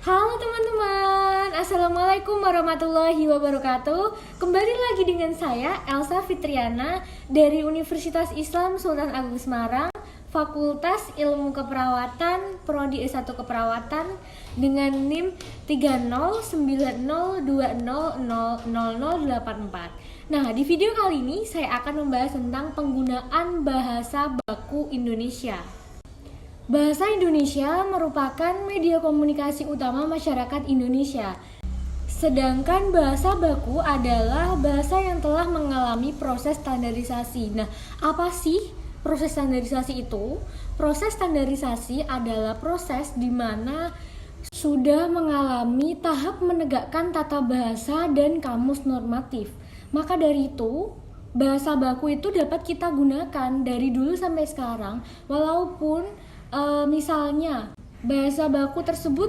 Halo teman-teman, Assalamualaikum warahmatullahi wabarakatuh. Kembali lagi dengan saya Elsa Fitriana dari Universitas Islam Sultan Agung Semarang, Fakultas Ilmu Keperawatan, Prodi S1 Keperawatan dengan NIM 30902000084. Nah, di video kali ini saya akan membahas tentang penggunaan bahasa baku Indonesia. Bahasa Indonesia merupakan media komunikasi utama masyarakat Indonesia. Sedangkan bahasa baku adalah bahasa yang telah mengalami proses standarisasi. Nah, apa sih proses standarisasi itu? Proses standarisasi adalah proses di mana sudah mengalami tahap menegakkan tata bahasa dan kamus normatif. Maka dari itu, bahasa baku itu dapat kita gunakan dari dulu sampai sekarang, walaupun misalnya bahasa baku tersebut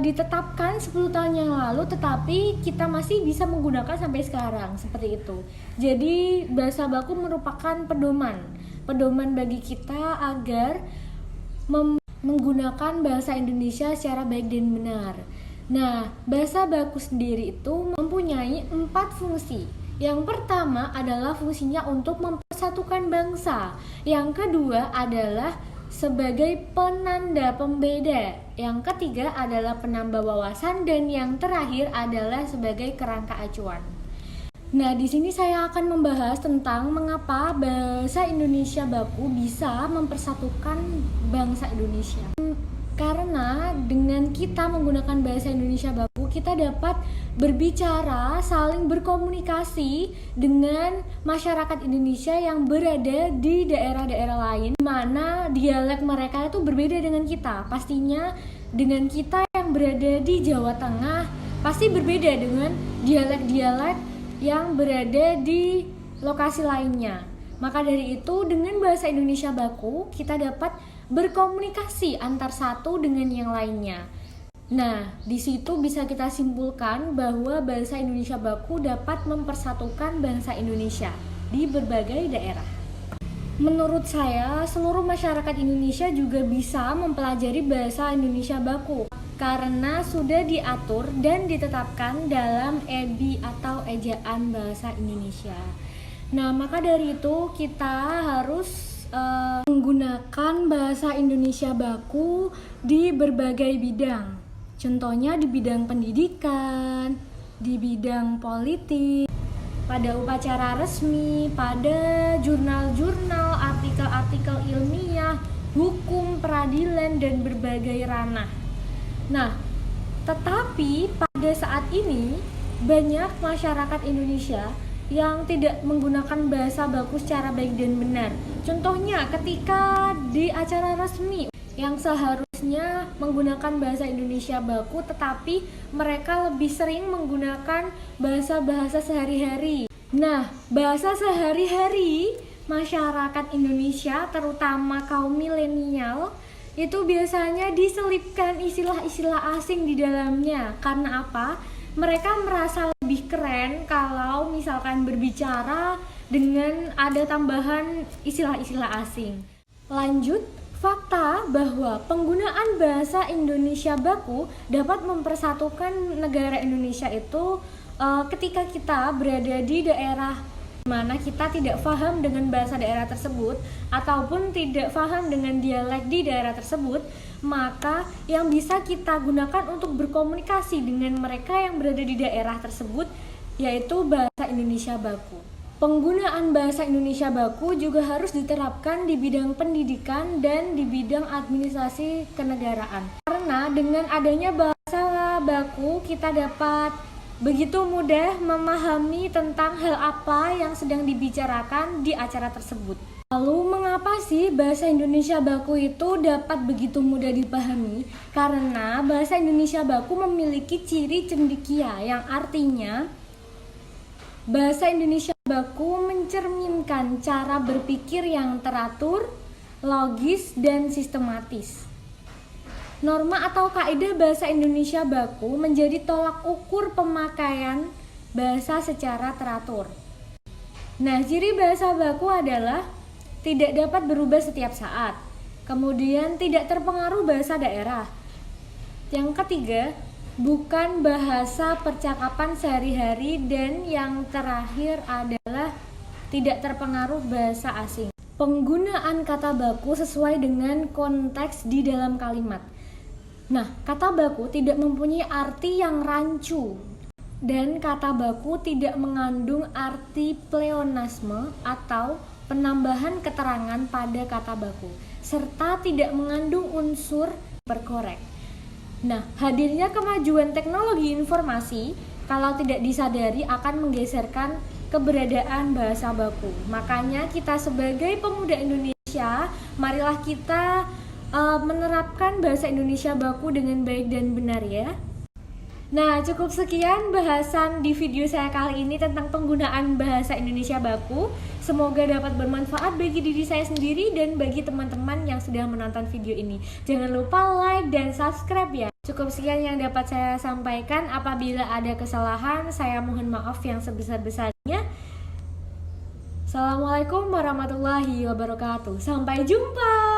ditetapkan 10 tahun yang lalu, tetapi kita masih bisa menggunakan sampai sekarang, seperti itu. Jadi bahasa baku merupakan pedoman bagi kita agar menggunakan bahasa Indonesia secara baik dan benar. Nah, bahasa baku sendiri itu mempunyai 4 fungsi. Yang pertama adalah fungsinya untuk mempersatukan bangsa. Yang kedua adalah sebagai penanda pembeda. Yang ketiga adalah penambah wawasan, dan yang terakhir adalah sebagai kerangka acuan. Nah, di sini saya akan membahas tentang mengapa bahasa Indonesia baku bisa mempersatukan bangsa Indonesia. Karena dengan kita menggunakan bahasa Indonesia baku, kita dapat berbicara, saling berkomunikasi dengan masyarakat Indonesia yang berada di daerah-daerah lain, di mana dialek mereka itu berbeda dengan kita. Pastinya dengan kita yang berada di Jawa Tengah pasti berbeda dengan dialek-dialek yang berada di lokasi lainnya. Maka dari itu, dengan bahasa Indonesia baku, kita dapat berkomunikasi antar satu dengan yang lainnya. Nah, di situ bisa kita simpulkan bahwa bahasa Indonesia baku dapat mempersatukan bangsa Indonesia di berbagai daerah. Menurut saya, seluruh masyarakat Indonesia juga bisa mempelajari bahasa Indonesia baku karena sudah diatur dan ditetapkan dalam EBI atau Ejaan Bahasa Indonesia. Nah, maka dari itu kita harus menggunakan bahasa Indonesia baku di berbagai bidang. Contohnya di bidang pendidikan, di bidang politik, pada upacara resmi, pada jurnal-jurnal, artikel-artikel ilmiah, hukum, peradilan, dan berbagai ranah. Nah, tetapi pada saat ini banyak masyarakat Indonesia yang tidak menggunakan bahasa baku secara baik dan benar. Contohnya ketika di acara resmi yang seharusnya menggunakan bahasa Indonesia baku, tetapi mereka lebih sering menggunakan bahasa-bahasa sehari-hari. Nah, bahasa sehari-hari masyarakat Indonesia, terutama kaum milenial, itu biasanya diselipkan istilah-istilah asing di dalamnya. Karena apa? Mereka merasa lebih keren kalau misalkan berbicara dengan ada tambahan istilah-istilah asing. Lanjut, fakta bahwa penggunaan bahasa Indonesia baku dapat mempersatukan negara Indonesia itu ketika kita berada di daerah mana kita tidak paham dengan bahasa daerah tersebut ataupun tidak paham dengan dialek di daerah tersebut, maka yang bisa kita gunakan untuk berkomunikasi dengan mereka yang berada di daerah tersebut yaitu bahasa Indonesia baku. Penggunaan bahasa Indonesia baku juga harus diterapkan di bidang pendidikan dan di bidang administrasi kenegaraan. Karena dengan adanya bahasa baku kita dapat begitu mudah memahami tentang hal apa yang sedang dibicarakan di acara tersebut. Lalu mengapa sih bahasa Indonesia baku itu dapat begitu mudah dipahami? Karena bahasa Indonesia baku memiliki ciri cendekia, yang artinya bahasa Indonesia baku mencerminkan cara berpikir yang teratur, logis, dan sistematis. Norma atau kaidah bahasa Indonesia baku menjadi tolak ukur pemakaian bahasa secara teratur. Nah, ciri bahasa baku adalah tidak dapat berubah setiap saat, kemudian tidak terpengaruh bahasa daerah, Yang ketiga, bukan bahasa percakapan sehari-hari. Dan yang terakhir adalah tidak terpengaruh bahasa asing. Penggunaan kata baku sesuai dengan konteks di dalam kalimat. Nah, kata baku tidak mempunyai arti yang rancu, dan kata baku tidak mengandung arti pleonasme atau penambahan keterangan pada kata baku, serta tidak mengandung unsur berkorek. Nah, hadirnya kemajuan teknologi informasi kalau tidak disadari akan menggeserkan keberadaan bahasa baku. Makanya kita sebagai pemuda Indonesia, marilah kita menerapkan bahasa Indonesia baku dengan baik dan benar ya. Nah, cukup sekian bahasan di video saya kali ini tentang penggunaan bahasa Indonesia baku. Semoga dapat bermanfaat bagi diri saya sendiri dan bagi teman-teman yang sudah menonton video ini. Jangan lupa like dan subscribe ya. Cukup sekian yang dapat saya sampaikan. Apabila ada kesalahan, saya mohon maaf yang sebesar-besarnya. Assalamualaikum warahmatullahi wabarakatuh. Sampai jumpa.